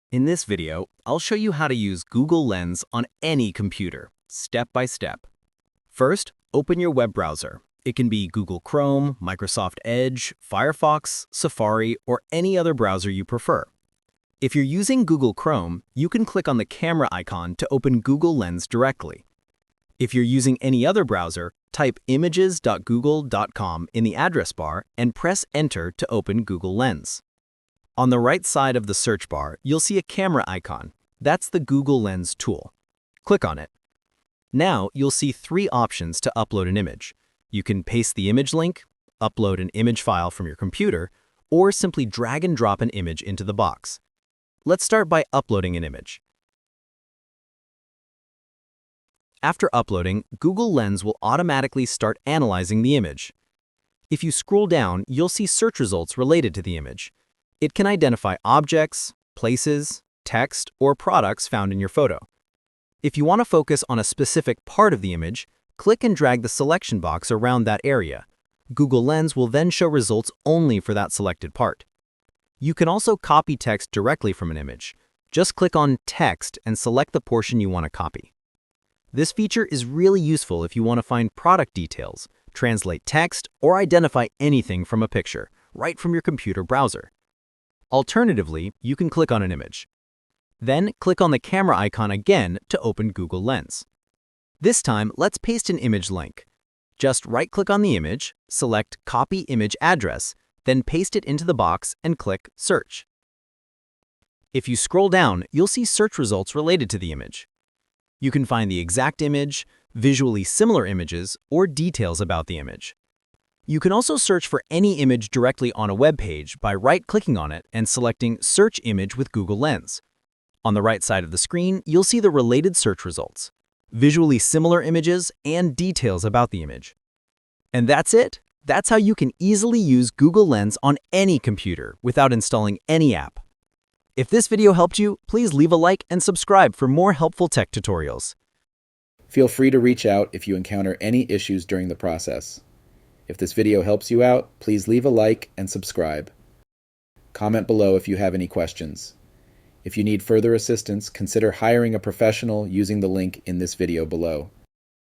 In this video, I'll show you how to use Google Lens on any computer, step by step. First, open your web browser. It can be Google Chrome, Microsoft Edge, Firefox, Safari, or any other browser you prefer. If you're using Google Chrome, you can click on the camera icon to open Google Lens directly. If you're using any other browser, type images.google.com in the address bar and press Enter to open Google Lens. On the right side of the search bar, you'll see a camera icon. That's the Google Lens tool. Click on it. Now, you'll see three options to upload an image. You can paste the image link, upload an image file from your computer, or simply drag and drop an image into the box. Let's start by uploading an image. After uploading, Google Lens will automatically start analyzing the image. If you scroll down, you'll see search results related to the image. It can identify objects, places, text, or products found in your photo. If you want to focus on a specific part of the image, click and drag the selection box around that area. Google Lens will then show results only for that selected part. You can also copy text directly from an image. Just click on Text and select the portion you want to copy. This feature is really useful if you want to find product details, translate text, or identify anything from a picture, right from your computer browser. Alternatively, you can click on an image. Then click on the camera icon again to open Google Lens. This time, let's paste an image link. Just right-click on the image, select Copy Image Address, then paste it into the box and click Search. If you scroll down, you'll see search results related to the image. You can find the exact image, visually similar images, or details about the image. You can also search for any image directly on a web page by right-clicking on it and selecting Search Image with Google Lens. On the right side of the screen, you'll see the related search results, visually similar images, and details about the image. And that's it. That's how you can easily use Google Lens on any computer without installing any app. If this video helped you, please leave a like and subscribe for more helpful tech tutorials. Feel free to reach out if you encounter any issues during the process. If this video helps you out, please leave a like and subscribe. Comment below if you have any questions. If you need further assistance, consider hiring a professional using the link in this video below.